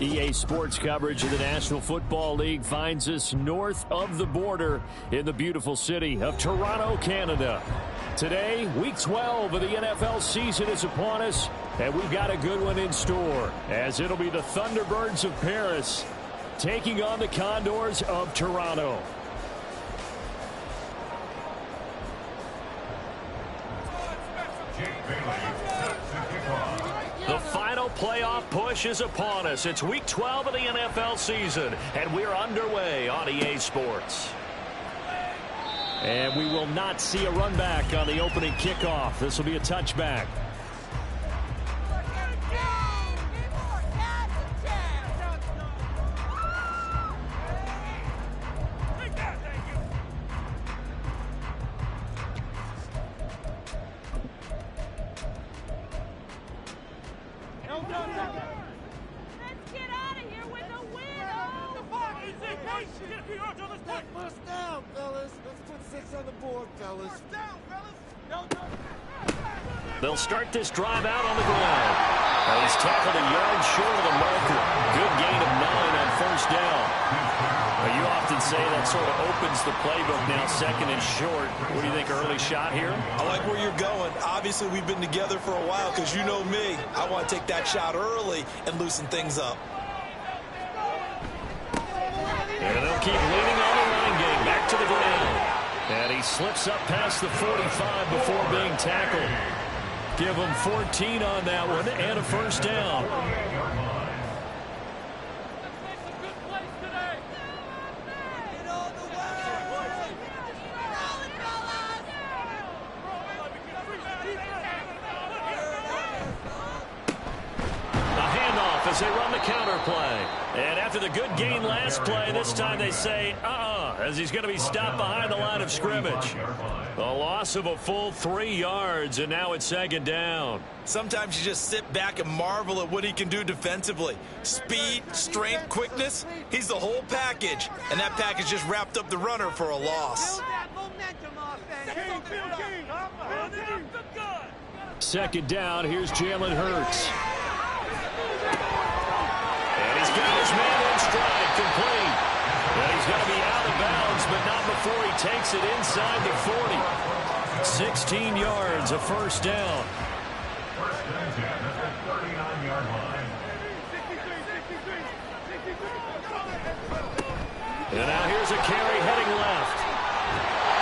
EA Sports coverage of the National Football League finds us north of the border in the beautiful city of Toronto, Canada. Today, Week 12 of the NFL season is upon us, and we've got a good one in store, as it'll be the Thunderbirds of Paris taking on the Condors of Toronto. The final playoff push is upon us. It's Week 12 of the NFL season, and we're underway on EA Sports. And we will not see a run back on the opening kickoff. This will be a touchback. They'll start this drive out on the ground. He's tackled a yard short of the marker. Good gain of 9 on first down. You often say that sort of opens the playbook now, second and short. What do you think, early shot here? I like where you're going. Obviously, we've been together for a while because you know me. I want to take that shot early and loosen things up. And they'll keep leaning on the running game. Back to the ground. And he slips up past the 45 before being tackled. Give him 14 on that one and a first down. The handoff as they run the counter play. And after the good gain last play, this time they say, as he's going to be stopped behind the line of scrimmage. A loss of a full 3 yards, and now it's second down. Sometimes you just sit back and marvel at what he can do defensively. Speed, strength, quickness, he's the whole package. And that package just wrapped up the runner for a loss. Second down, here's Jalen Hurts. And he's got his man in stride, complete. And he's going to be out of bounds, but not before he takes it inside the 40. 16 yards, a first down. And now here's a carry heading left.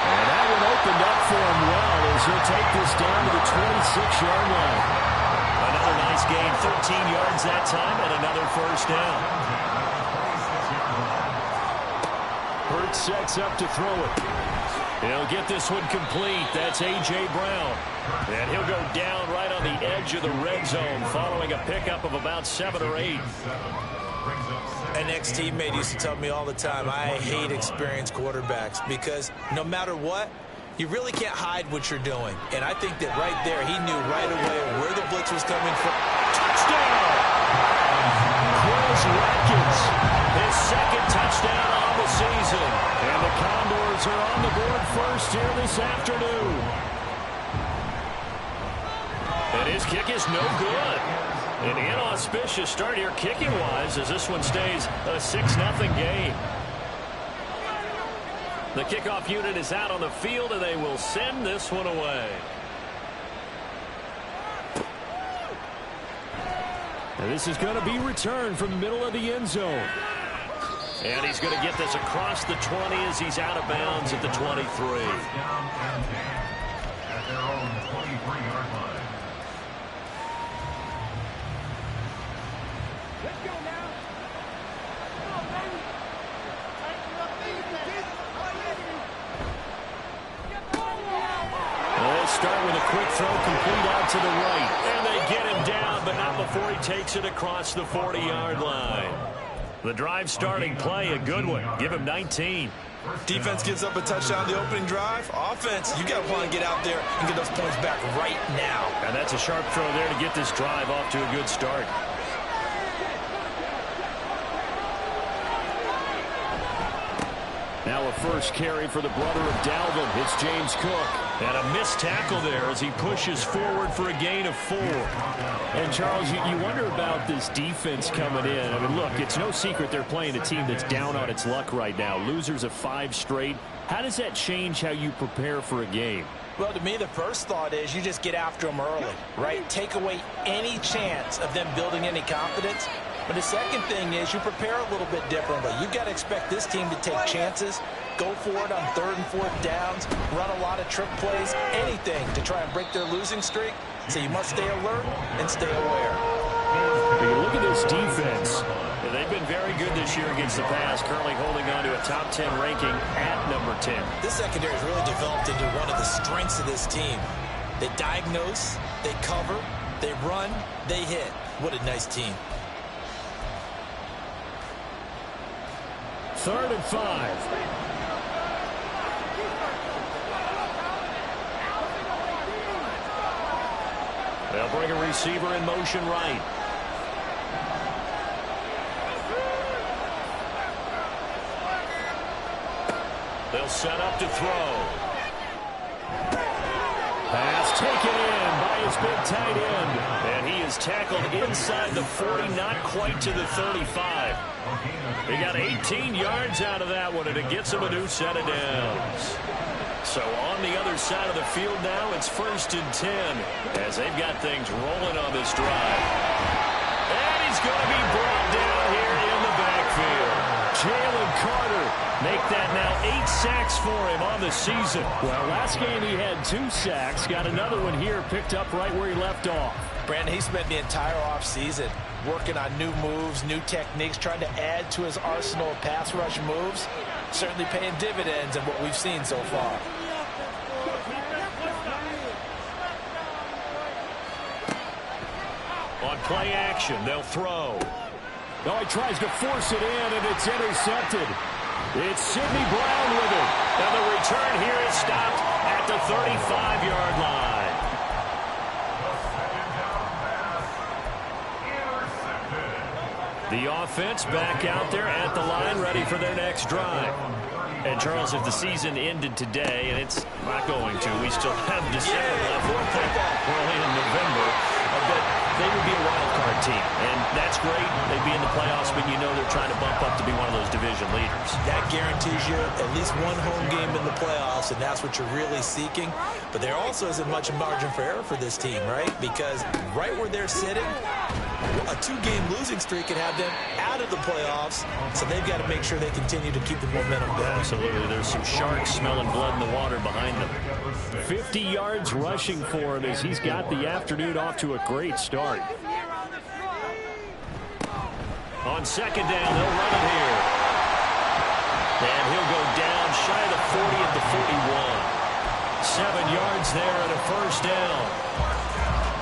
And that one opened up for him well as he'll take this down to the 26-yard line. Another nice gain, 13 yards that time, and another first down. Hurts sets up to throw it. He'll get this one complete. That's A.J. Brown. And he'll go down right on the edge of the red zone following a pickup of about 7 or 8. An ex-teammate used to tell me all the time, I hate experienced quarterbacks because no matter what, you really can't hide what you're doing. And I think that right there, he knew right away where the blitz was coming from. Touchdown! Chris Watkins, his second touchdown on the season. And the Condors are on the board first here this afternoon. And his kick is no good. An inauspicious start here kicking-wise as this one stays a 6-0 game. The kickoff unit is out on the field, and they will send this one away. And this is going to be returned from the middle of the end zone. And he's going to get this across the 20 as he's out of bounds at the 23. At their own 23-yard line. Let's go now. Come on, baby. Let's start with a quick throw complete out to the right. And they get him down, but not before he takes it across the 40-yard line. The drive starting play, a good one. Give him 19. Defense gives up a touchdown the opening drive. Offense, you got to want to get out there and get those points back right now. And that's a sharp throw there to get this drive off to a good start. Now a first carry for the brother of Dalvin. It's James Cook. And a missed tackle there as he pushes forward for a gain of 4. And, Charles, you wonder about this defense coming in. I mean, look, it's no secret they're playing a team that's down on its luck right now. Losers of 5 straight. How does that change how you prepare for a game? Well, to me, the first thought is you just get after them early, right? Take away any chance of them building any confidence. But the second thing is you prepare a little bit differently. You've got to expect this team to take chances, go for it on 3rd and 4th downs, run a lot of trick plays, anything to try and break their losing streak. So you must stay alert and stay aware. When you look at this defense, they've been very good this year against the pass, currently holding on to a top 10 ranking at number 10. This secondary has really developed into one of the strengths of this team. They diagnose, they cover, they run, they hit. What a nice team. 3rd and 5. They'll bring a receiver in motion right. They'll set up to throw. Pass taken in by his big tight end. And he is tackled inside the 40, not quite to the 35. He got 18 yards out of that one, and it gets him a new set of downs. So on the other side of the field now, it's 1st and 10 as they've got things rolling on this drive. And he's going to be brought down here in the backfield. Jalen Carter make that now 8 sacks for him on the season. Well, last game he had 2 sacks. Got another one here picked up right where he left off. Brandon, he spent the entire offseason working on new moves, new techniques, trying to add to his arsenal of pass rush moves. Certainly paying dividends in what we've seen so far. On play action, they'll throw. Oh, he tries to force it in, and it's intercepted. It's Sidney Brown with it. And the return here is stopped at the 35-yard line. The offense back out there at the line, ready for their next drive. And, Charles, if the season ended today, and it's not going to, we still have December left. We're only in November. But they would be a wild card team, and that's great. They'd be in the playoffs, but you know they're trying to bump up to be one of those division leaders. That guarantees you at least one home game in the playoffs, and that's what you're really seeking. But there also isn't much margin for error for this team, right? Because right where they're sitting, a 2-game losing streak could have them out of the playoffs, so they've got to make sure they continue to keep the momentum going. Absolutely. There's some sharks smelling blood in the water behind them. 50 yards rushing for him as he's got the afternoon off to a great start. On 2nd down, they'll run it here. And he'll go down shy of the 40 at the 41. 7 yards there and a 1st down.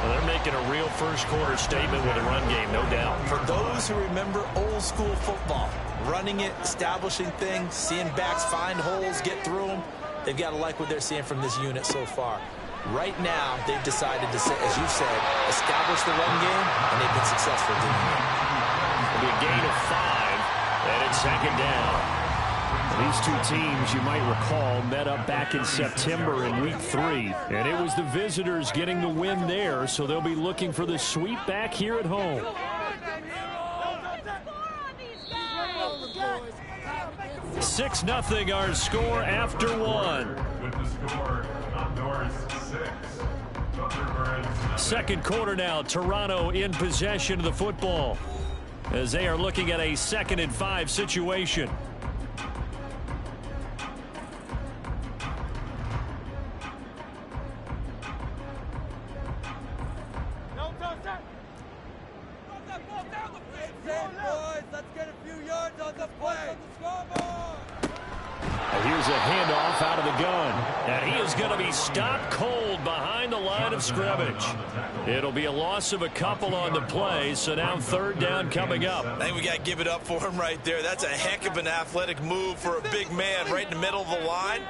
Well, they're making a real first-quarter statement with a run game, no doubt. For those who remember old-school football, running it, establishing things, seeing backs find holes, get through them, they've got to like what they're seeing from this unit so far. Right now, they've decided to, as you said, establish the run game, and they've been successful doing it. It'll be a gain of 5, and it's 2nd down. These two teams, you might recall, met up back in September in Week 3. And it was the visitors getting the win there, so they'll be looking for the sweep back here at home. 6-0 our score after 1. 2nd quarter now, Toronto in possession of the football as they are looking at a 2nd and 5 situation. Here's a handoff out of the gun. And he is going to be stopped cold behind the line of scrimmage. It'll be a loss of a couple on the play, so now 3rd down coming up. I think we got to give it up for him right there. That's a heck of an athletic move for a big man right in the middle of the line.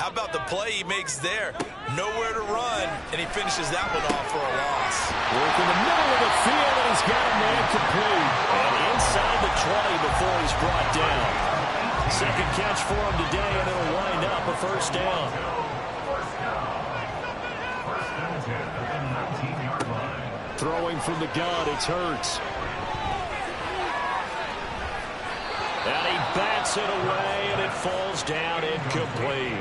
How about the play he makes there? Nowhere to run, and he finishes that one off for a loss. Work in the middle of the field, and he's got a man complete. And inside the 20 before he's brought down. 2nd catch for him today, and it'll wind up a 1st down. Throwing from the gun, it's Hurts. And he bats it away, and it falls down incomplete.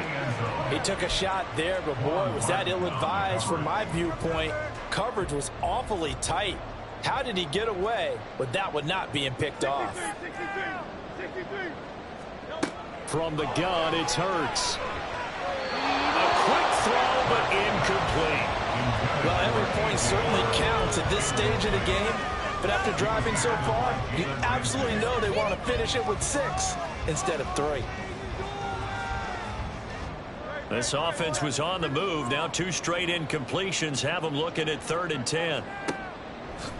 He took a shot there, but boy, was that ill-advised from my viewpoint. Coverage was awfully tight. How did he get away with that one not being picked off? From the gun, it's Hurts. A quick throw, but incomplete. Well, every point certainly counts at this stage of the game. But after driving so far, you absolutely know they want to finish it with 6 instead of 3. This offense was on the move. Now 2 straight incompletions have them looking at 3rd and 10.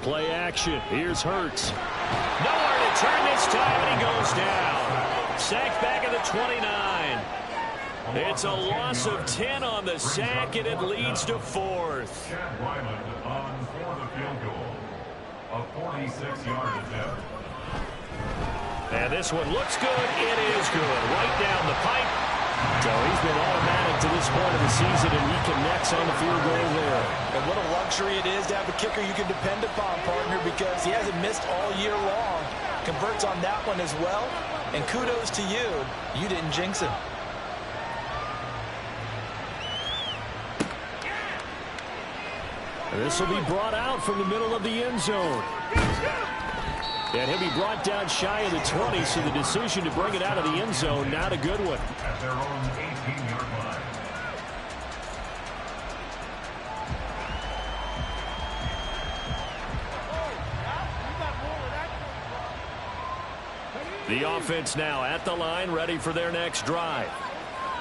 Play action. Here's Hurts. Nowhere to turn this time, and he goes down. Sacked back at the 29. It's a loss of 10 on the sack, and it leads to 4th. On for the field goal. A 46-yard attempt. And this one looks good. It is good. Right down the pipe. So he's been automatic to this point of the season, and he connects on the field goal there. And what a luxury it is to have a kicker you can depend upon, partner, because he hasn't missed all year long. Converts on that one as well. And kudos to you. You didn't jinx him. This will be brought out from the middle of the end zone. And he'll be brought down shy of the 20, so the decision to bring it out of the end zone, not a good one. At their own 18-yard line. The offense now at the line, ready for their next drive.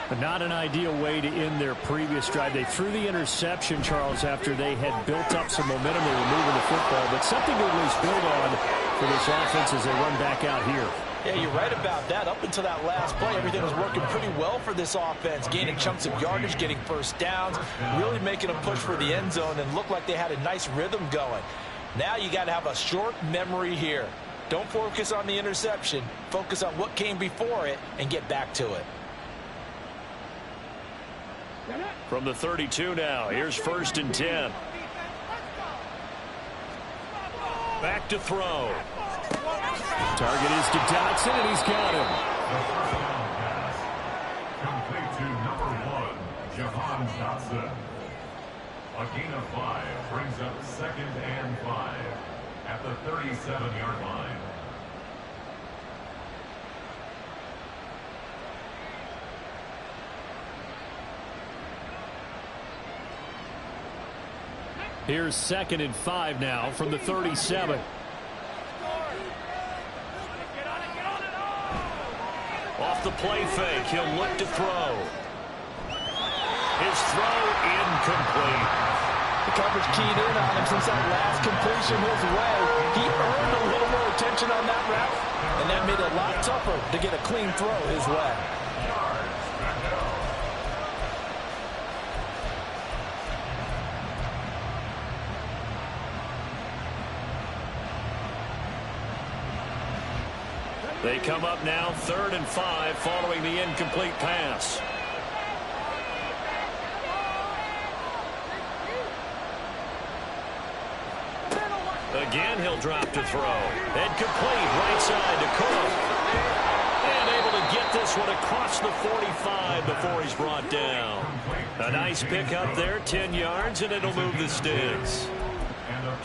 But not an ideal way to end their previous drive. They threw the interception, Charles, after they had built up some momentum. They were moving the football, but something to at least build on for this offense as they run back out here. Yeah, you're right about that. Up until that last play, everything was working pretty well for this offense, gaining chunks of yardage, getting first downs, really making a push for the end zone, and looked like they had a nice rhythm going. Now you got to have a short memory here. Don't focus on the interception. Focus on what came before it and get back to it. From the 32 now, here's 1st and 10. Back to throw. Target is to Dotson, and he's got him. Complete to number 1, Jahan Dotson. A gain of 5 brings up 2nd and 5 at the 37-yard line. Here's 2nd and 5 now from the 37. Off the play fake, he'll look to throw. His throw incomplete. The coverage keyed in on him since that last completion his way. He earned a little more attention on that route, and that made it a lot tougher to get a clean throw his way. They come up now 3rd and 5 following the incomplete pass. Again, he'll drop to throw. And complete right side to Cook. And able to get this one across the 45 before he's brought down. A nice pickup there, 10 yards, and it'll move the sticks.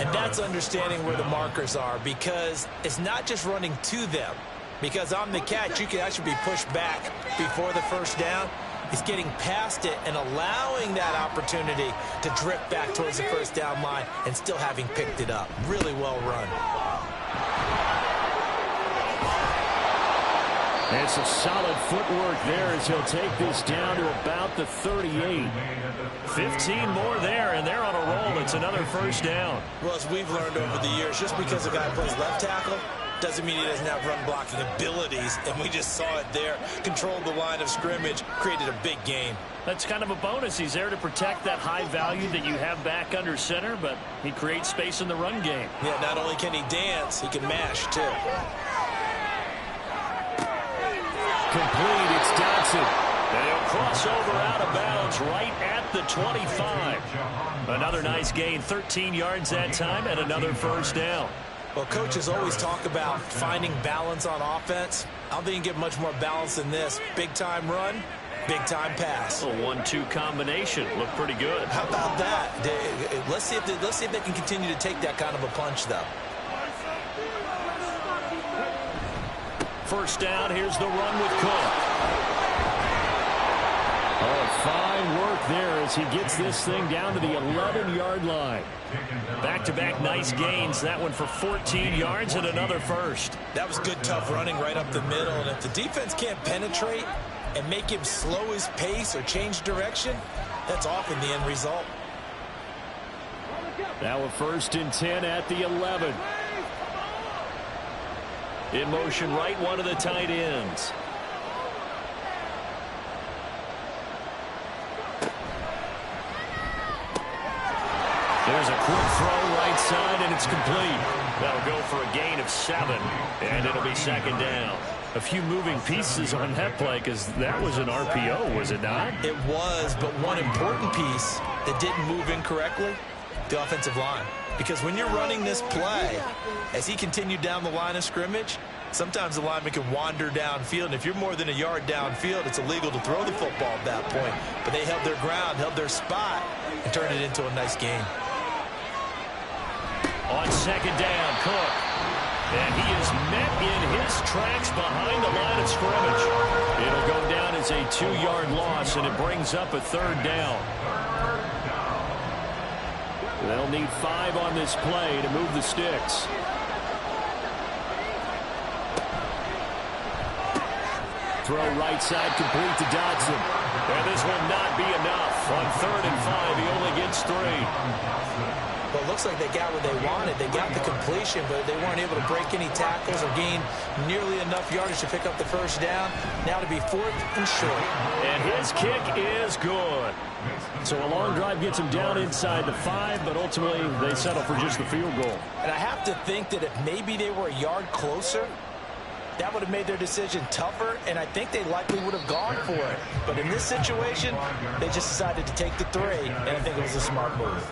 And that's understanding where the markers are, because it's not just running to them. Because on the catch, you can actually be pushed back before the first down. It's getting past it and allowing that opportunity to drift back towards the first down line and still having picked it up. Really well run. It's a solid footwork there as he'll take this down to about the 38. 15 more there, and they're on a roll. It's another first down. Well, as we've learned over the years, just because a guy plays left tackle doesn't mean he doesn't have run blocking abilities, and we just saw it there. Controlled the line of scrimmage, created a big gain. That's kind of a bonus. He's there to protect that high value that you have back under center, but he creates space in the run game. Yeah, not only can he dance, he can mash, too. Complete, it's Dotson. And he'll cross over out of bounds right at the 25. Another nice gain, 13 yards that time, and another first down. Well, coaches always talk about finding balance on offense. I don't think you can get much more balance than this. Big-time run, big-time pass. A 1-2 combination. Looked pretty good. How about that? Let's see if they can continue to take that kind of a punch, though. First down, here's the run with Cook. Oh, fine work there as he gets this thing down to the 11-yard line. Back-to-back nice gains. That one for 14 yards and another first. That was good, tough running right up the middle. And if the defense can't penetrate and make him slow his pace or change direction, that's often the end result. Now a 1st and 10 at the 11. In motion right, one of the tight ends. There's a quick throw right side, and it's complete. That'll go for a gain of 7, and it'll be 2nd down. A few moving pieces on that play because that was an RPO, was it not? It was, but one important piece that didn't move incorrectly, the offensive line. Because when you're running this play, as he continued down the line of scrimmage, sometimes the lineman can wander downfield. And if you're more than a yard downfield, it's illegal to throw the football at that point. But they held their ground, held their spot, and turned it into a nice game. On 2nd down, Cook. And he is met in his tracks behind the line of scrimmage. It'll go down as a 2-yard loss, and it brings up a 3rd down. They'll need 5 on this play to move the sticks. Throw right side complete to Dodson. And this will not be enough. On 3rd and 5, he only gets 3. Well, it looks like they got what they wanted. They got the completion, but they weren't able to break any tackles or gain nearly enough yardage to pick up the first down. Now to be 4th and short. And his kick is good. So a long drive gets him down inside the 5, but ultimately they settle for just the field goal. And I have to think that if maybe they were a yard closer, that would have made their decision tougher, and I think they likely would have gone for it. But in this situation, they just decided to take the 3, and I think it was a smart move.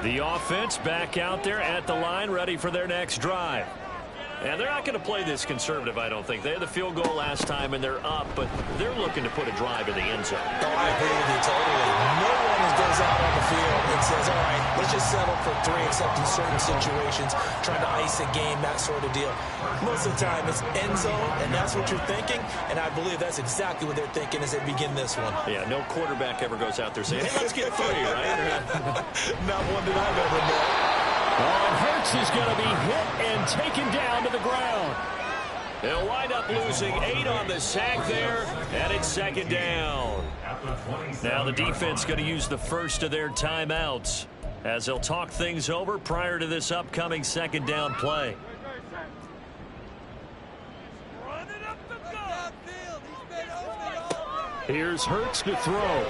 The offense back out there at the line, ready for their next drive. And they're not going to play this conservative, I don't think. They had the field goal last time, and they're up, but they're looking to put a drive in the end zone. Oh, I agree with you totally. No one goes out on the field and says, all right, let's just settle for 3, except in certain situations, trying to ice a game, that sort of deal. Most of the time, it's end zone, and that's what you're thinking, and I believe that's exactly what they're thinking as they begin this one. Yeah, no quarterback ever goes out there saying, hey, let's get 3, right? Not one that I've ever met. Oh, and Hurts is going to be hit and taken down to the ground. They'll wind up losing 8 on the sack there, and it's 2nd down. Now the defense going to use the first of their timeouts as they'll talk things over prior to this upcoming 2nd down play. Here's Hurts to throw.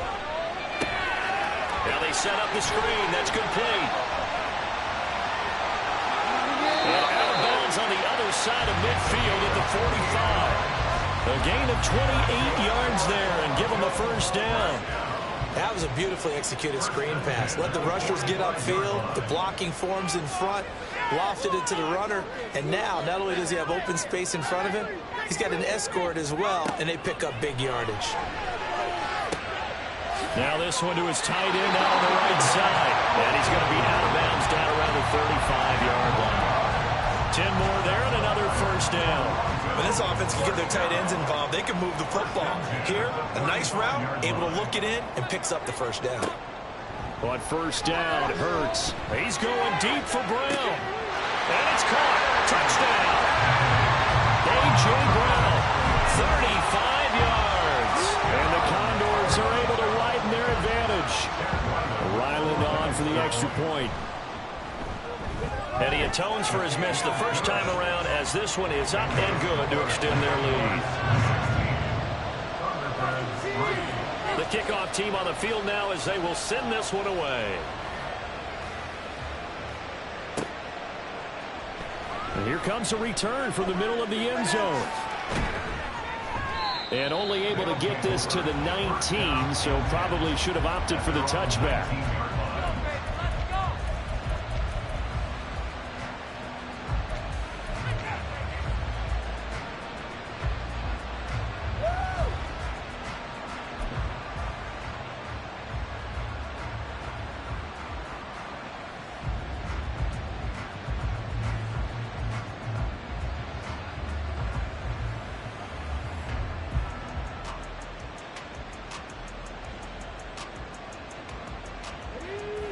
Now they set up the screen. That's complete. On the other side of midfield at the 45. A gain of 28 yards there and give them the first down. That was a beautifully executed screen pass. Let the rushers get upfield. The blocking forms in front. Lofted it to the runner. And now, not only does he have open space in front of him, he's got an escort as well, and they pick up big yardage. Now this one to his tight end out on the right side. And he's going to be out of bounds down around the 35-yard line. 10 more there and another first down. When this offense can get their tight ends involved, they can move the football. Here, a nice route, able to look it in, and picks up the first down. On first down, Hurts. He's going deep for Brown. And it's caught. Touchdown. A.J. Brown, 35 yards. And the Condors are able to widen their advantage. Ryland on for the extra point. And he atones for his miss the first time around as this one is up and good to extend their lead. The kickoff team on the field now as they will send this one away. And here comes a return from the middle of the end zone. And only able to get this to the 19, so probably should have opted for the touchback.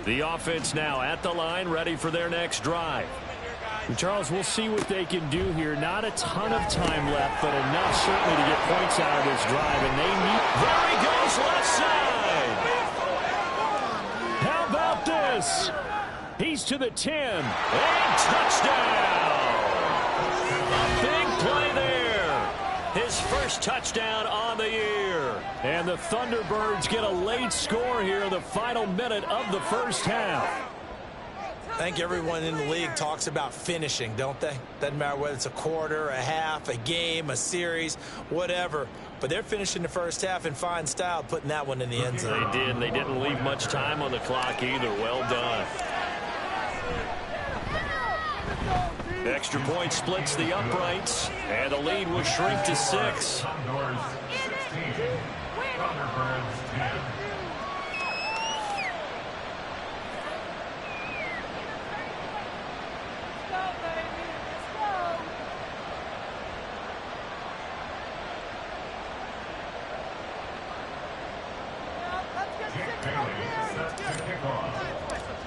The offense now at the line, ready for their next drive. And Charles, we'll see what they can do here. Not a ton of time left, but enough certainly to get points out of this drive. And they need... There he goes, left side! How about this? He's to the 10. And touchdown! A big play there. His first touchdown on the year. And the Thunderbirds get a late score here in the final minute of the first half. I think everyone in the league talks about finishing, don't they? Doesn't matter whether it's a quarter, a half, a game, a series, whatever. But they're finishing the first half in fine style, putting that one in the end zone. They did. They didn't leave much time on the clock either. Well done. Extra point splits the uprights, and the lead will shrink to 6.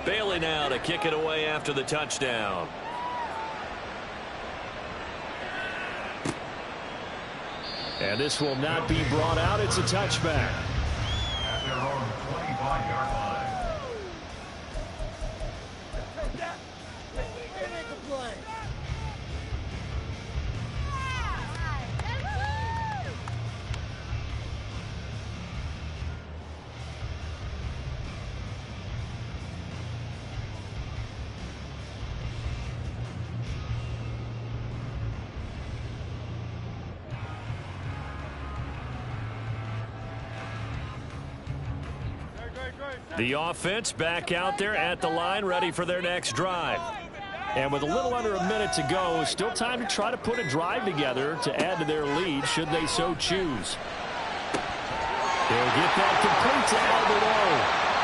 Bailey now to kick it away after the touchdown. And this will not be brought out. It's a touchback. At their own 25-yard line. The offense back out there at the line, ready for their next drive. And with a little under a minute to go, still time to try to put a drive together to add to their lead, should they so choose. They'll get that complete to Albert O.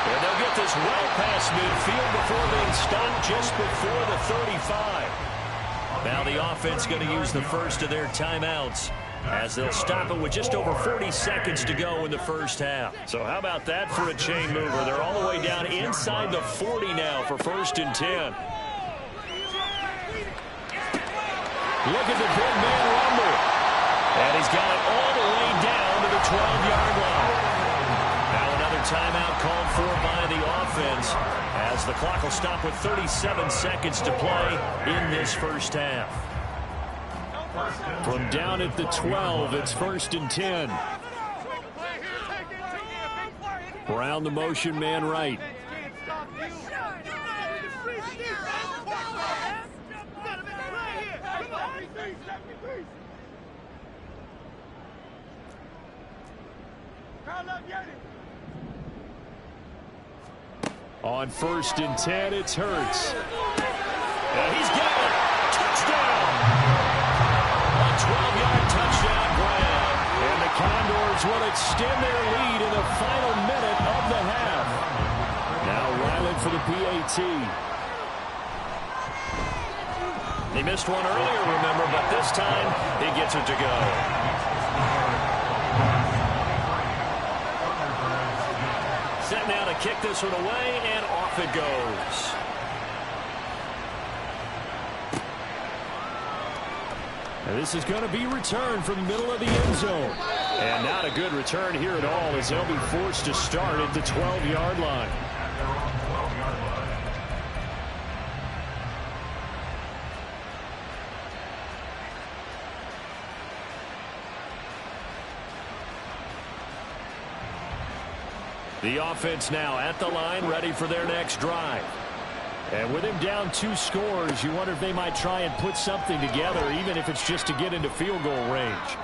And they'll get this well past midfield before being stopped just before the 35. Now the offense going to use the first of their timeouts, as they'll stop it with just over 40 seconds to go in the first half. So how about that for a chain mover? They're all the way down inside the 40 now for 1st and 10. Look at the big man rumble. And he's got it all the way down to the 12-yard line. Now another timeout called for by the offense, as the clock will stop with 37 seconds to play in this first half. From down at the 12, it's 1st and 10. Brown the motion man right. On 1st and 10, it's Hurts. And he's got it. Touchdown. 12-yard touchdown grab. And the Condors will extend their lead in the final minute of the half. Now Ryland for the PAT. He missed one earlier, remember, but this time he gets it to go. Set now to kick this one away, and off it goes. And this is going to be returned from the middle of the end zone. And not a good return here at all, as they'll be forced to start at the 12-yard line. The offense now at the line, ready for their next drive. And with him down 2 scores, you wonder if they might try and put something together, even if it's just to get into field goal range.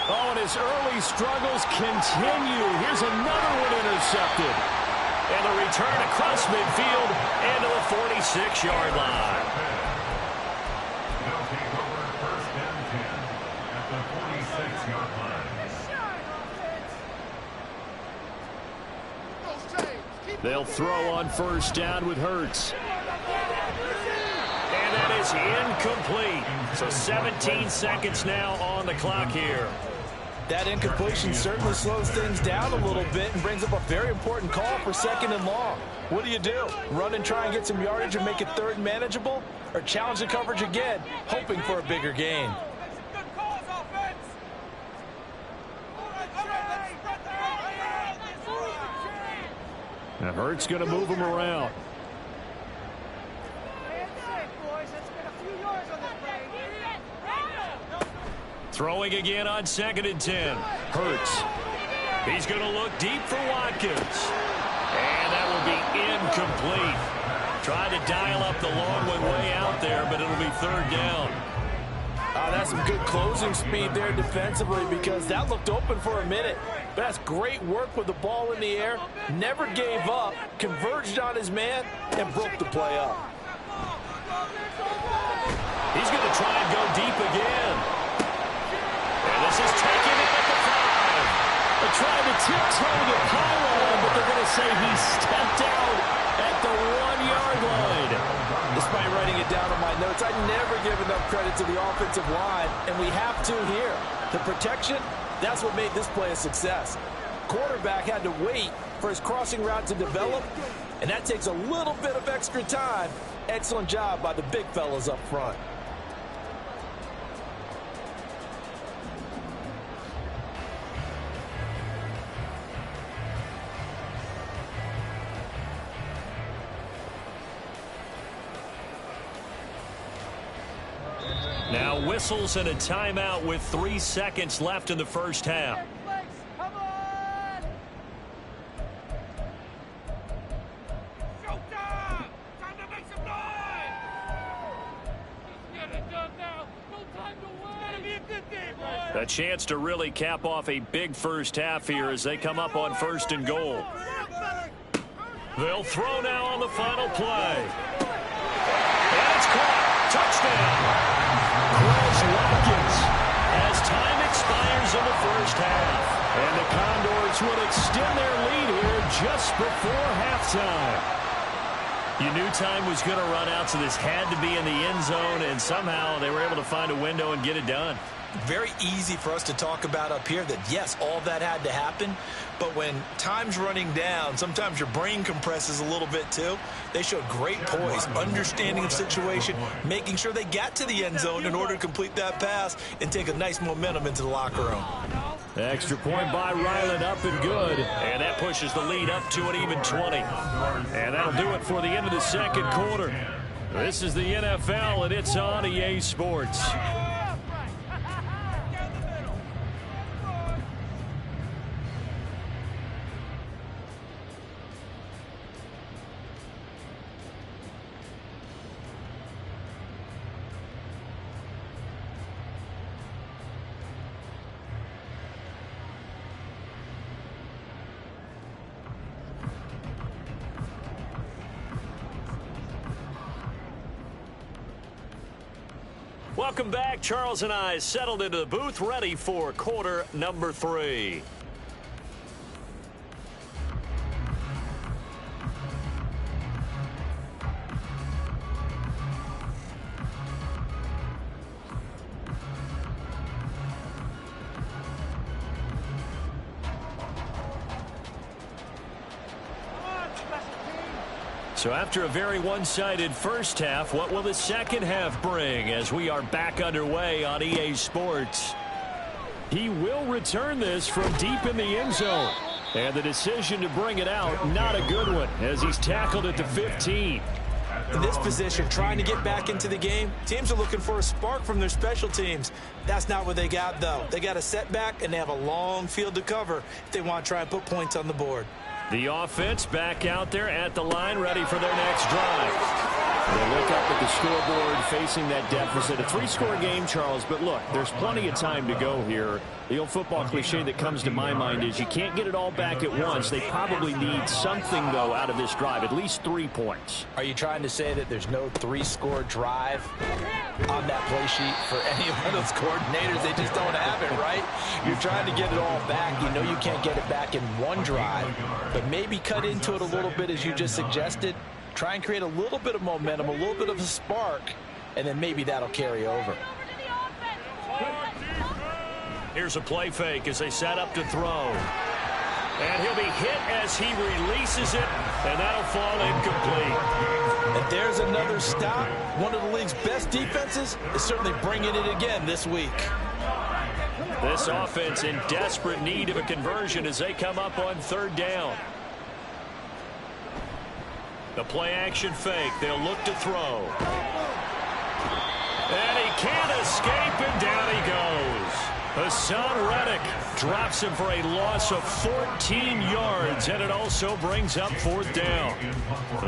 Oh, and his early struggles continue. Here's another one intercepted. And the return across midfield and to the 46-yard line. They'll take over 1st and 10 at the 46-yard line. They'll throw on 1st down with Hurts. And that is incomplete. So 17 seconds now on the clock here. That incompletion certainly slows things down a little bit and brings up a very important call for 2nd and long. What do? Run and try and get some yardage and make it 3rd and manageable? Or challenge the coverage again, hoping for a bigger gain? Now Hurts going to move him around. Throwing again on 2nd and 10. Hurts. He's going to look deep for Watkins. And that will be incomplete. Trying to dial up the long one way out there, but it'll be 3rd down. That's some good closing speed there defensively, because that looked open for a minute. But that's great work with the ball in the air. Never gave up, converged on his man, and broke the play up. He's going to try and go deep again. And this is taken in at the 5. They're trying to tiptoe the pylon, but they're going to say he stepped out at the 1-yard line. Despite writing it down on my notes, I never give enough credit to the offensive line, and we have to here. The protection, that's what made this play a success. Quarterback had to wait for his crossing route to develop, and that takes a little bit of extra time. Excellent job by the big fellas up front. Now whistles and a timeout with 3 seconds left in the 1st half. Come on! Showtime! Time to make some noise! Get it done now. No time to wait. It's gonna be a good day, boys. A chance to really cap off a big 1st half here as they come up on 1st and goal. They'll throw now on the final play. And it's caught. Touchdown. Watkins as time expires in the 1st half. And the Condors will extend their lead here just before halftime. You knew time was going to run out, so this had to be in the end zone, and somehow they were able to find a window and get it done. Very easy for us to talk about up here that, yes, all that had to happen. But when time's running down, sometimes your brain compresses a little bit too. They showed great poise, understanding of situation, making sure they got to the end zone in order to complete that pass and take a nice momentum into the locker room. Extra point by Ryland, up and good. And that pushes the lead up to an even 20. And that'll do it for the end of the 2nd quarter. This is the NFL, and it's on EA Sports. Welcome back. Charles and I settled into the booth, ready for quarter number 3. So after a very one-sided 1st half, what will the 2nd half bring as we are back underway on EA Sports? He will return this from deep in the end zone. And the decision to bring it out, not a good one, as he's tackled at the 15. In this position, trying to get back into the game, teams are looking for a spark from their special teams. That's not what they got, though. They got a setback, and they have a long field to cover if they want to try and put points on the board. The offense back out there at the line, ready for their next drive. They look up at the scoreboard facing that deficit. A 3-score game, Charles, but look, there's plenty of time to go here. The old football cliche that comes to my mind is you can't get it all back at once. They probably need something, though, out of this drive, at least 3 points. Are you trying to say that there's no 3-score drive on that play sheet for any of those coordinators? They just don't have it, right? You're trying to get it all back. You know you can't get it back in one drive, but maybe cut into it a little bit as you just suggested. Try and create a little bit of momentum, a little bit of a spark, and then maybe that'll carry over. Here's a play fake as they set up to throw. And he'll be hit as he releases it, and that'll fall incomplete. And there's another stop. One of the league's best defenses is certainly bringing it again this week. This offense in desperate need of a conversion as they come up on 3rd down. The play action fake. They'll look to throw. And he can't escape, and down he goes. Hassan Reddick drops him for a loss of 14 yards, and it also brings up 4th down.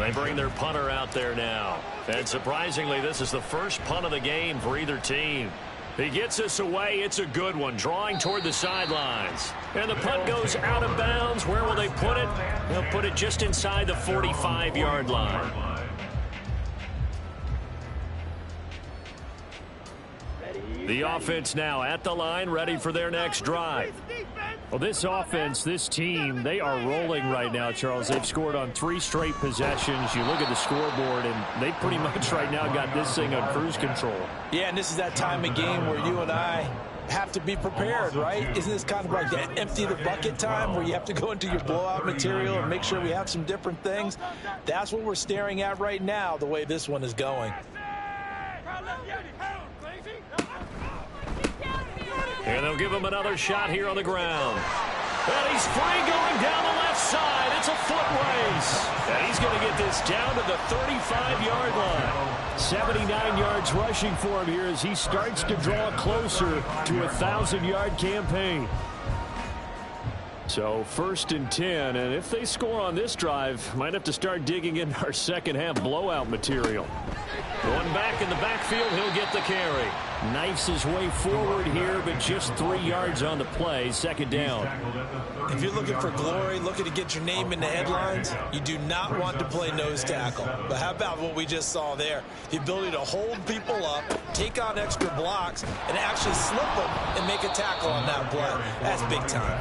They bring their punter out there now. And surprisingly, this is the first punt of the game for either team. He gets this away. It's a good one, drawing toward the sidelines. And the punt goes out of bounds. Where will they put it? They'll put it just inside the 45-yard line. The offense now at the line, ready for their next drive. Well, this offense, this team, they are rolling right now, Charles. They've scored on 3 straight possessions. You look at the scoreboard, and they pretty much right now got this thing on cruise control. Yeah, and this is that time of game where you and I have to be prepared, right? Isn't this kind of like that empty the bucket time where you have to go into your blowout material and make sure we have some different things? That's what we're staring at right now, the way this one is going. And they'll give him another shot here on the ground. And he's free going down the left side. It's a foot race. And he's going to get this down to the 35-yard line. 79 yards rushing for him here as he starts to draw closer to a 1,000-yard campaign. So 1st and 10, and if they score on this drive, might have to start digging in our second-half blowout material. Going back in the backfield, he'll get the carry. Knifes his way forward here, but just 3 yards on the play. 2nd down. If you're looking for glory, looking to get your name in the headlines, you do not want to play nose tackle. But how about what we just saw there? The ability to hold people up, take on extra blocks, and actually slip them and make a tackle on that play. That's big time.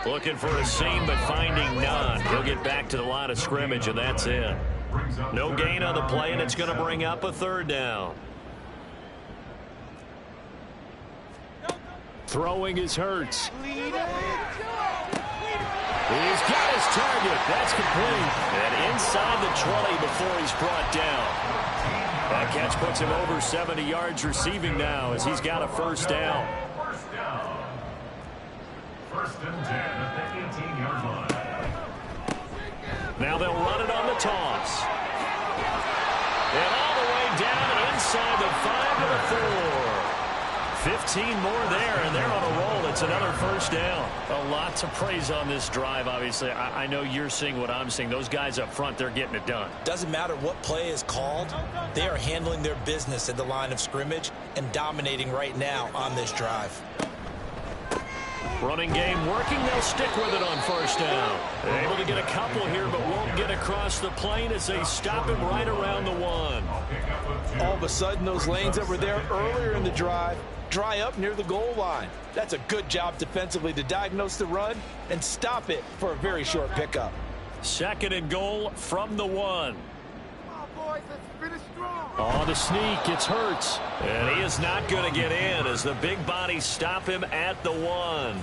Looking for a seam, but finding none. He'll get back to the line of scrimmage, and that's it. No gain on the play, and it's going to bring up a 3rd down. Throwing is Hurts. He's got his target. That's complete. And inside the 20 before he's brought down. That catch puts him over 70 yards receiving now as he's got a 1st down. 1st and 10 at the 18-yard line. Now they'll run it on the toss. And all the way down inside the 5 to the 4. 15 more there, and they're on a roll. It's another 1st down. A lot to praise on this drive, obviously. I know you're seeing what I'm seeing. Those guys up front, they're getting it done. Doesn't matter what play is called. They are handling their business at the line of scrimmage and dominating right now on this drive. Running game working. They'll stick with it on 1st down. They're able to get a couple here, but won't get across the plane as they stop him right around the 1. All of a sudden, those lanes that were there earlier in the drive dry up near the goal line. That's a good job defensively to diagnose the run and stop it for a very short pickup. 2nd and goal from the 1. On the sneak, it's Hurts. And he is not going to get in as the big bodies stop him at the 1.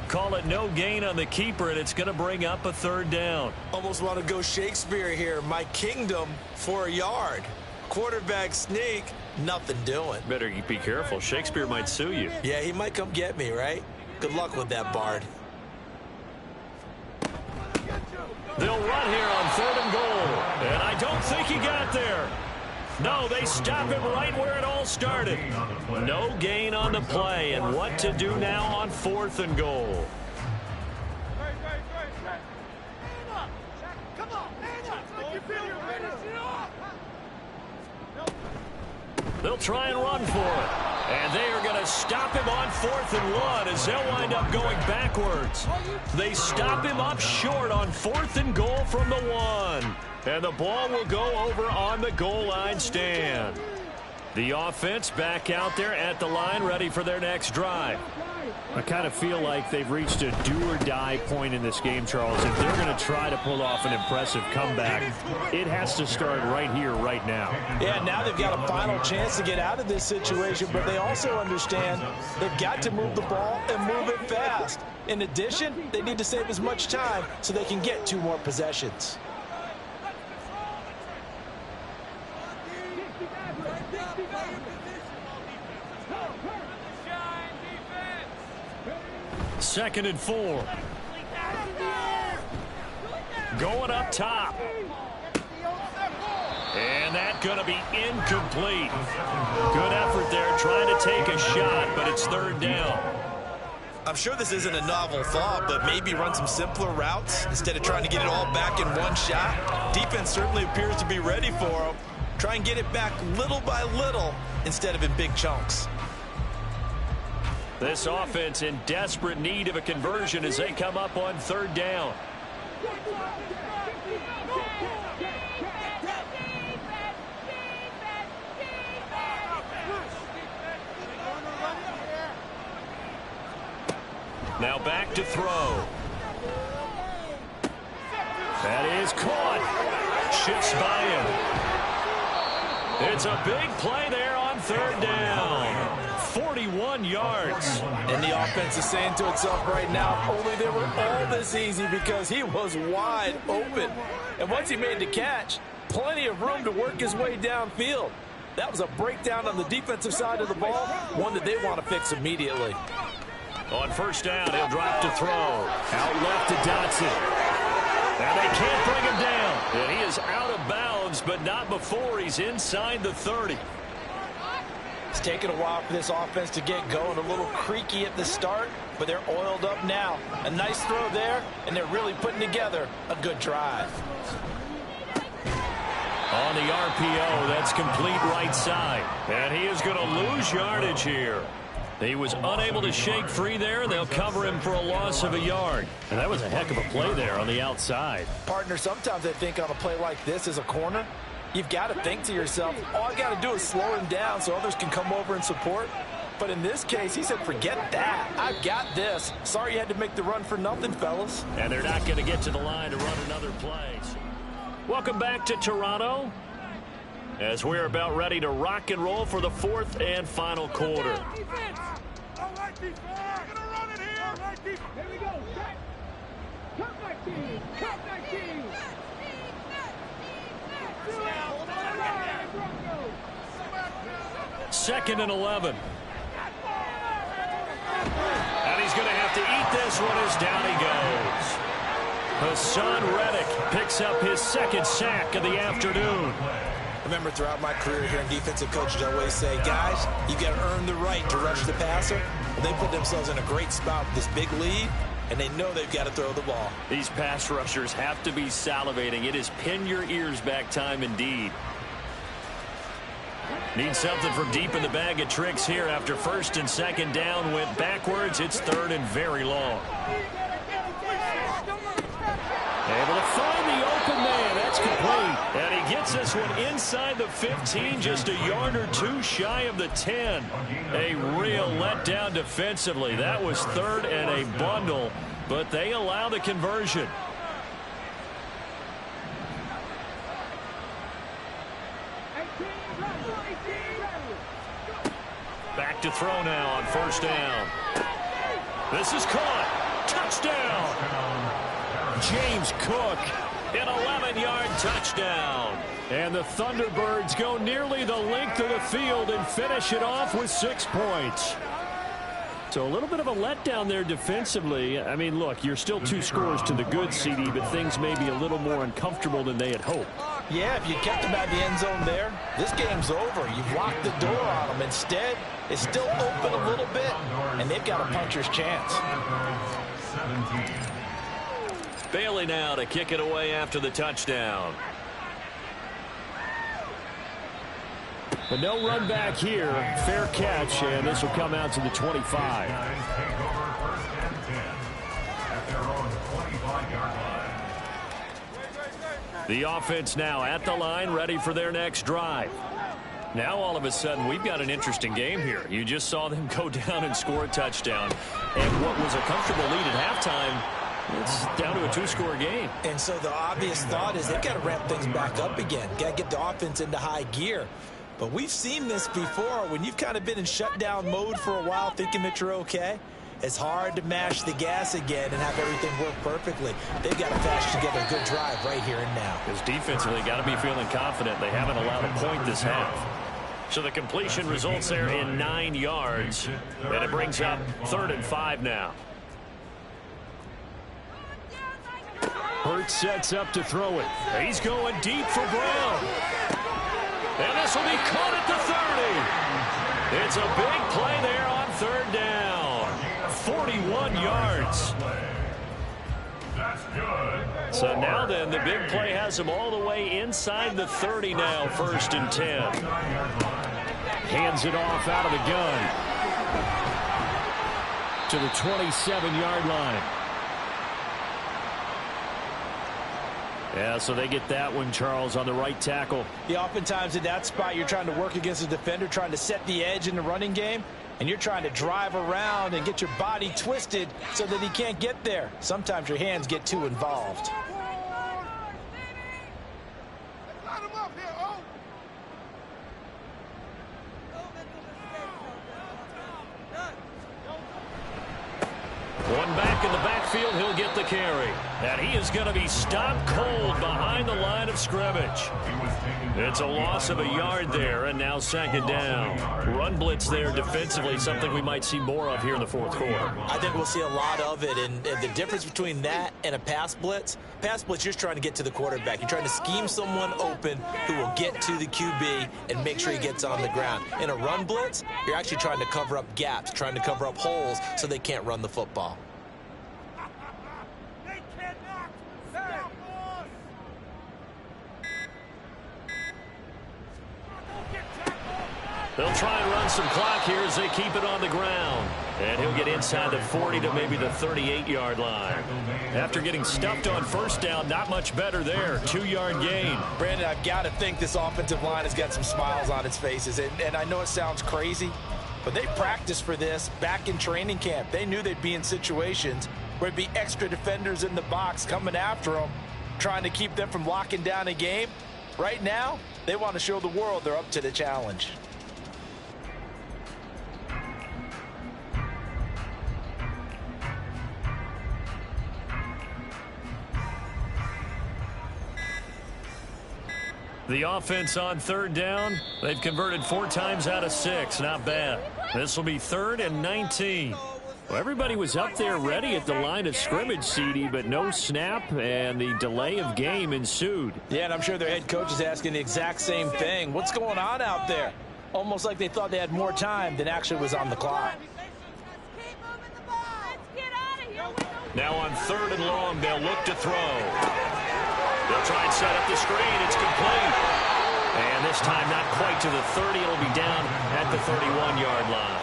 Call it no gain on the keeper, and it's going to bring up a 3rd down. Almost want to go Shakespeare here. My kingdom for a yard. Quarterback sneak, nothing doing. Better be careful. Shakespeare might sue you. Yeah, he might come get me, right? Good luck with that, Bard. They'll run here on 3rd and goal. And I don't think he got there. No, they stop him right where it all started. No gain on the play. And what to do now on 4th and goal. They'll try and run for it. And they are going to stop him on 4th and 1 as they'll wind up going backwards. They stop him up short on 4th and goal from the 1. And the ball will go over on the goal line stand. The offense back out there at the line, ready for their next drive. I kind of feel like they've reached a do-or-die point in this game, Charles. If they're going to try to pull off an impressive comeback, it has to start right here, right now. Yeah, now they've got a final chance to get out of this situation, but they also understand they've got to move the ball and move it fast. In addition, they need to save as much time so they can get 2 more possessions. Second and 4. Going up top. And that's going to be incomplete. Good effort there trying to take a shot, but it's 3rd down. I'm sure this isn't a novel thought, but maybe run some simpler routes instead of trying to get it all back in one shot. Defense certainly appears to be ready for them. Try and get it back little by little instead of in big chunks. This offense in desperate need of a conversion as they come up on 3rd down. Now back to throw. That is caught. Shifts by him. It's a big play there on 3rd down. 41 yards. And the offense is saying to itself right now, only they were all this easy because he was wide open. And once he made the catch, plenty of room to work his way downfield. That was a breakdown on the defensive side of the ball, one that they want to fix immediately. On 1st down, he'll drop to throw. Out left to Dotson. And they can't bring him down. And he is out of bounds, but not before he's inside the 30. It's taken a while for this offense to get going. A little creaky at the start, but they're oiled up now. A nice throw there, and they're really putting together a good drive. On the RPO, that's complete right side. And he is going to lose yardage here. He was unable to shake free there, and they'll cover him for a loss of a yard. And that was a heck of a play there on the outside. Partner, sometimes I think on a play like this as a corner, you've got to think to yourself, all I got to do is slow him down so others can come over and support. But in this case, he said, forget that. I've got this. Sorry you had to make the run for nothing, fellas. And they're not going to get to the line to run another play. Welcome back to Toronto as we're about ready to rock and roll for the 4th and final quarter. Here we go. Cut back team. Cut back team. Second and 11. And he's going to have to eat this one as down he goes. Hassan Reddick picks up his 2nd sack of the afternoon. Remember, throughout my career here in defensive coaches, I always say, guys, you got to earn the right to rush the passer. They put themselves in a great spot with this big lead, and they know they've got to throw the ball. These pass rushers have to be salivating. It is pin your ears back time indeed. Need something from deep in the bag of tricks here after 1st and 2nd down went backwards. It's 3rd and very long. Able to find the open man. That's complete. And he gets this one inside the 15, just a yard or 2 shy of the 10. A real letdown defensively. That was 3rd and a bundle, but they allow the conversion. Back to throw now on 1st down. This is caught. Touchdown. James Cook, an 11-yard touchdown. And the Thunderbirds go nearly the length of the field and finish it off with 6 points. So a little bit of a letdown there defensively. I mean, look, you're still 2 scores to the good, CD, but things may be a little more uncomfortable than they had hoped. Yeah, if you kept them at the end zone there, this game's over. You've locked the door on them. Instead, it's still open a little bit, and they've got a puncher's chance. Bailey now to kick it away after the touchdown. But no run back here. Fair catch, and this will come out to the 25. The offense now at the line, ready for their next drive. Now all of a sudden we've got an interesting game here. You just saw them go down and score a touchdown. And what was a comfortable lead at halftime, it's down to a two-score game. And so the obvious thought is they've got to ramp things back up again. Got to get the offense into high gear. But we've seen this before. When you've kind of been in shutdown mode for a while thinking that you're okay, it's hard to mash the gas again and have everything work perfectly. They've got to fashion together a good drive right here and now. Because defensively, got to be feeling confident. They haven't allowed a point this half. So the completion results there in 9 yards. And it brings up 3rd and 5 now. Hurts sets up to throw it. He's going deep for Brown. And this will be caught at the 30. It's a big play there on 3rd down. 41 yards. So now then, the big play has him all the way inside the 30 now, 1st and 10. Hands it off out of the gun to the 27-yard line. Yeah, so they get that one, Charles, on the right tackle. Yeah, oftentimes in that spot, you're trying to work against a defender, trying to set the edge in the running game, and you're trying to drive around and get your body twisted so that he can't get there. Sometimes your hands get too involved. One back in the backfield, he'll get the carry. And he is going to be stopped cold behind the line of scrimmage. It's a loss of a yard there, and now 2nd down. Run blitz there defensively, something we might see more of here in the 4th quarter. I think we'll see a lot of it, and the difference between that and a pass blitz, you're just trying to get to the quarterback. You're trying to scheme someone open who will get to the QB and make sure he gets on the ground. In a run blitz, you're actually trying to cover up gaps, trying to cover up holes so they can't run the football. They'll try and run some clock here as they keep it on the ground. And he'll get inside the 40 to maybe the 38-yard line. After getting stuffed on 1st down, not much better there. 2-yard gain. Brandon, I've got to think this offensive line has got some smiles on its faces. And I know it sounds crazy, but they practiced for this back in training camp. They knew they'd be in situations where there'd be extra defenders in the box coming after them, trying to keep them from locking down a game. Right now, they want to show the world they're up to the challenge. The offense on 3rd down. They've converted 4 times out of 6. Not bad. This will be 3rd and 19. Well, everybody was up there ready at the line of scrimmage, CD, but no snap, and the delay of game ensued. Yeah, and I'm sure their head coach is asking the exact same thing. What's going on out there? Almost like they thought they had more time than actually was on the clock. Now on 3rd and long, they'll look to throw. They'll try and set up the screen. It's complete. And this time not quite to the 30. It'll be down at the 31-yard line.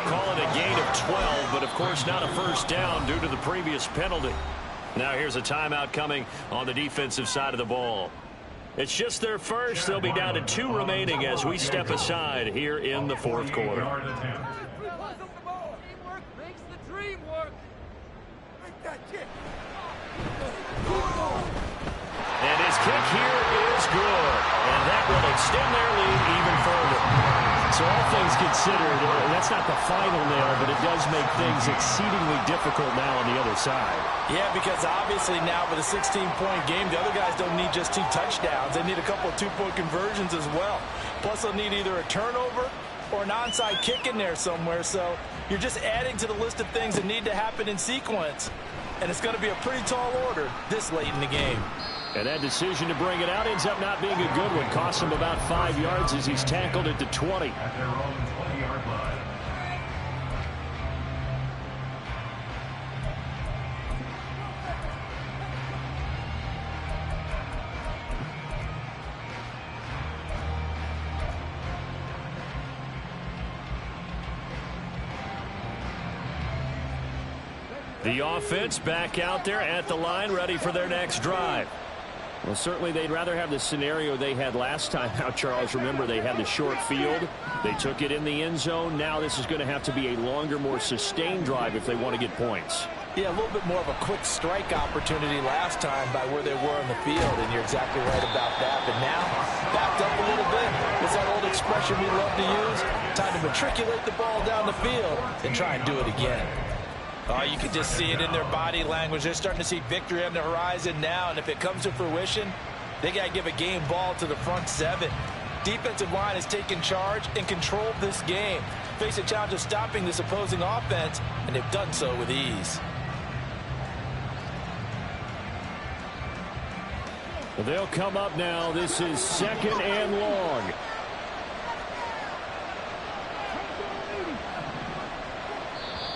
Call it a gain of 12, but of course not a 1st down due to the previous penalty. Now here's a timeout coming on the defensive side of the ball. It's just their first. They'll be down to 2 remaining as we step aside here in the 4th quarter. And his kick here is good. And that will extend their lead even further. So all things considered, that's not the final nail, but it does make things exceedingly difficult now on the other side. Yeah, because obviously now with a 16-point game, the other guys don't need just 2 touchdowns. They need a couple of 2-point conversions as well. Plus they'll need either a turnover or an onside kick in there somewhere. So you're just adding to the list of things that need to happen in sequence. And it's going to be a pretty tall order this late in the game. And that decision to bring it out ends up not being a good one. Costs him about 5 yards as he's tackled at the 20. At their own 20-yard line. The offense back out there at the line, ready for their next drive. Well, certainly they'd rather have the scenario they had last time out, Charles. Remember, they had the short field. They took it in the end zone. Now this is going to have to be a longer, more sustained drive if they want to get points. Yeah, a little bit more of a quick strike opportunity last time by where they were in the field, and you're exactly right about that. But now, backed up a little bit. It's that old expression we love to use. Time to matriculate the ball down the field and try and do it again. Oh, you can just see it in their body language. They're starting to see victory on the horizon now, and if it comes to fruition, they got to give a game ball to the front seven. Defensive line has taken charge and controlled this game. Face a challenge of stopping this opposing offense, and they've done so with ease. Well, they'll come up now. This is 2nd and long.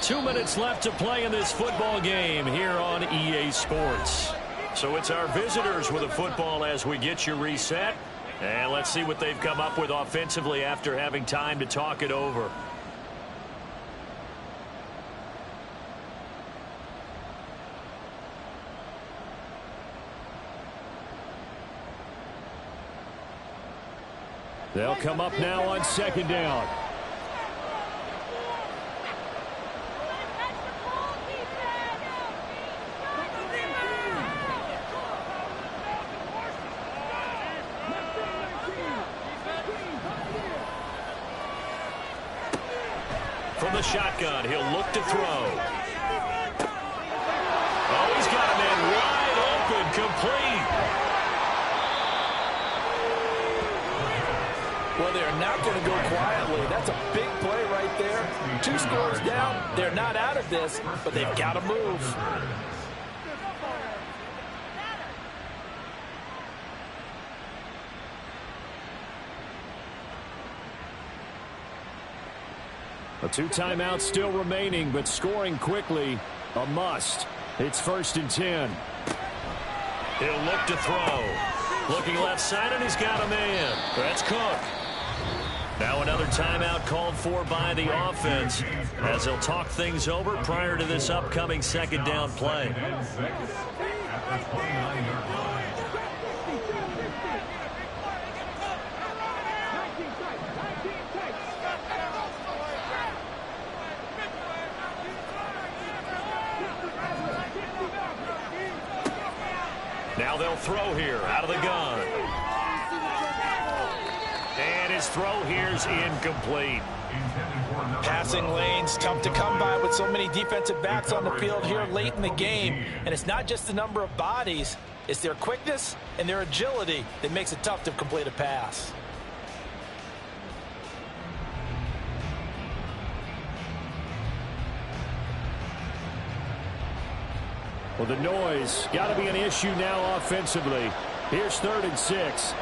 Two minutes left to play in this football game here on EA Sports. So it's our visitors with the football as we get you reset. And let's see what they've come up with offensively after having time to talk it over. They'll come up now on 2nd down. From the shotgun, he'll look to throw. Oh, he's got a man wide open, complete. Well, they're not going to go quietly. That's a big play right there. 2 scores down. They're not out of this, but they've got to move. A 2 timeouts still remaining, but scoring quickly, a must. It's 1st and 10. He'll look to throw. Looking left side, and he's got a man. That's Cook. Now another timeout called for by the offense as they'll talk things over prior to this upcoming 2nd down play. Now they'll throw here out of the gun. And his throw here's incomplete. Passing lanes tough to come by with so many defensive backs on the field here late in the game. And it's not just the number of bodies, it's their quickness and their agility that makes it tough to complete a pass. Well, the noise got to be an issue now offensively. Here's 3rd and 6.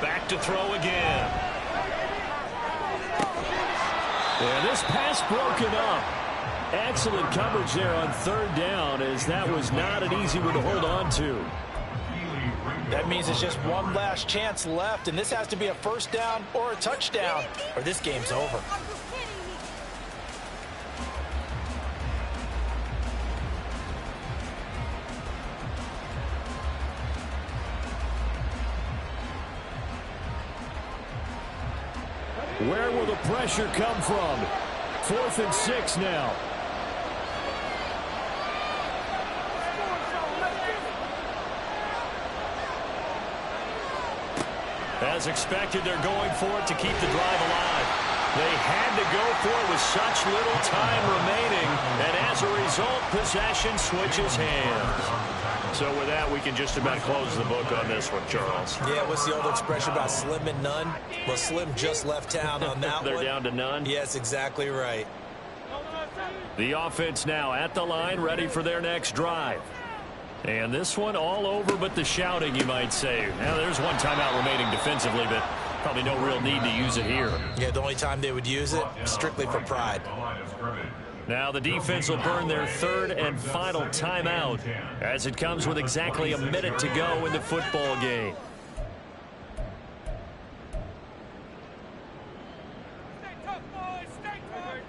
Back to throw again. And this pass broken up. Excellent coverage there on 3rd down, as that was not an easy one to hold on to. That means it's just one last chance left, and this has to be a 1st down or a touchdown, or this game's over. Where will the pressure come from? 4th and 6 now. As expected, they're going for it to keep the drive alive. They had to go for it with such little time remaining, and as a result, possession switches hands. So with that, we can just about close the book on this one, Charles. Yeah, what's the old expression about slim and none? Well, Slim just left town on that They're one. down to none? Yes, exactly right. The offense now at the line, ready for their next drive. And this one all over but the shouting, you might say. Now, there's one timeout remaining defensively, but probably no real need to use it here. Yeah, the only time they would use it, strictly for pride. Now the defense will burn their third and final timeout as it comes with exactly a minute to go in the football game.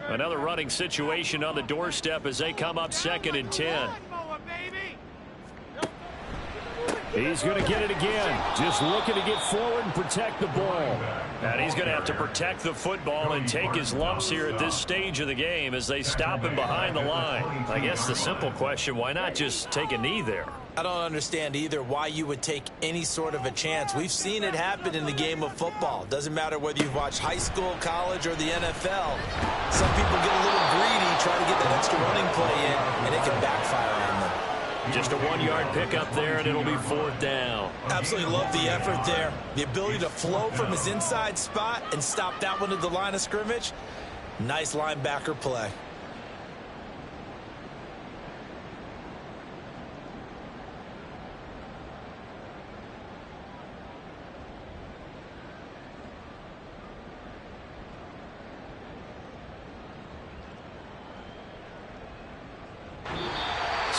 Another running situation on the doorstep as they come up 2nd and 10. He's going to get it again. Just looking to get forward and protect the ball. And he's going to have to protect the football and take his lumps here at this stage of the game as they stop him behind the line. I guess the simple question, why not just take a knee there? I don't understand either why you would take any sort of a chance. We've seen it happen in the game of football. Doesn't matter whether you've watched high school, college, or the NFL. Some people get a little greedy, try to get that extra running play in, and it can backfire on them. Just a 1-yard pickup there, and it'll be 4th down. Absolutely love the effort there. The ability to flow from his inside spot and stop that one at the line of scrimmage. Nice linebacker play.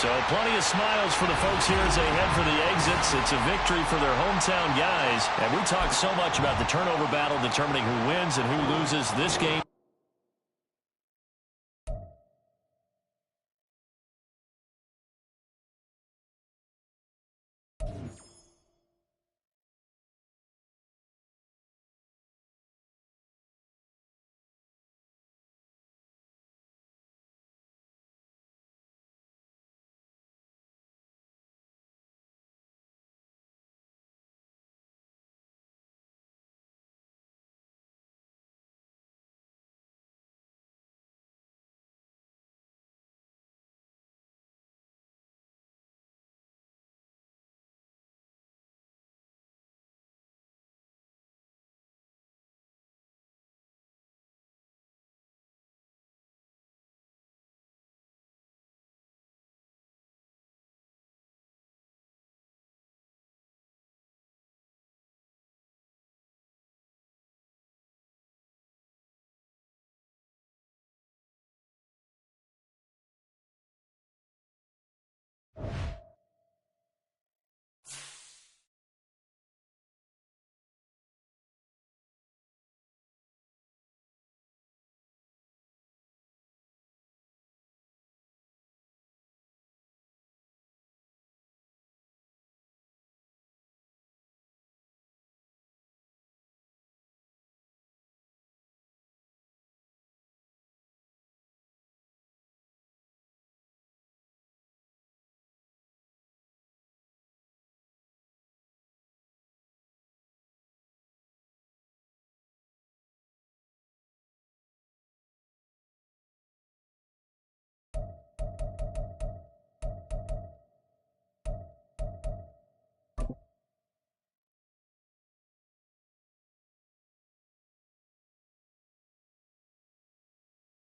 So plenty of smiles for the folks here as they head for the exits. It's a victory for their hometown guys. And we talked so much about the turnover battle determining who wins and who loses this game.